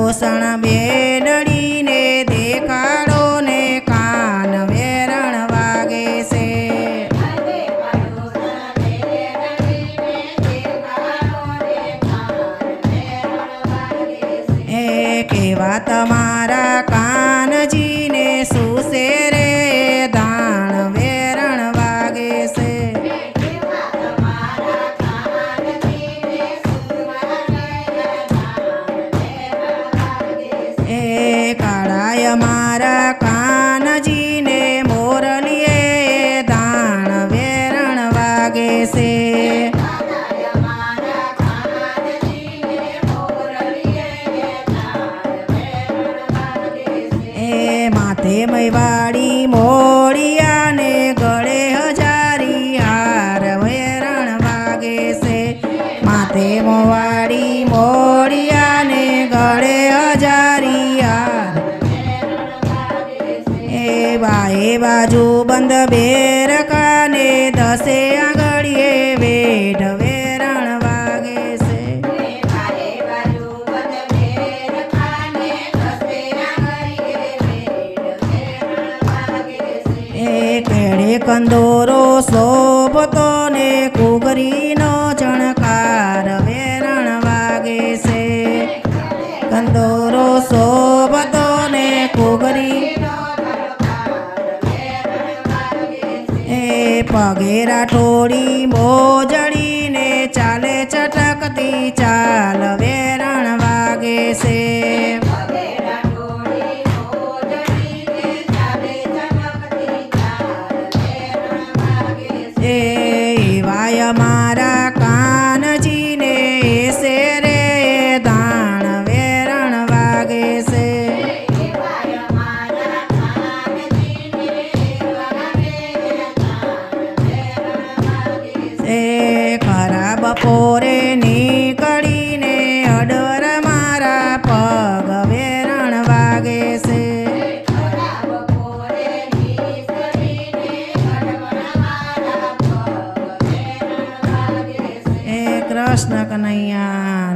પાડોસણ બેનડીને દેખાડો ને કાન વેરણ વાગે છે. એ કેવા તમારા કાનજીને શું છે રે દાણ વેરણ વાગે છે. એ કાળાય મારા કાનજીને મોરલીએ દાણ વેરણ વાગે છે. માથે મૈવાડી મોડિયાને ગળે હજારી હાર વેરણ વાગે છે. માથે મોવાડી મોડિયાને ગળે હજારી હાર. એ બાએ બાજુ બંધ બેરકાને દસે આંગળીએ વેઢ વેરણ વાગે છે. કેળે કંદોરો શોભતો ને કુગરીનો ચણકાર વેરણ વાગે છે. કંદોરો શોભતો ને કુગરી એ પગેરા ટોળી મોજડીને ચાલે ચટકતી ચાલ વેરણ વાગે છે. એવાય મારા કાનજીને છે રે દાણ વેરણ વાગે છે. એ ખરા બપોરે નીકળીને અડવર મારા પગ વેરણ વાગે છે. કૃષ્ણ કનૈયા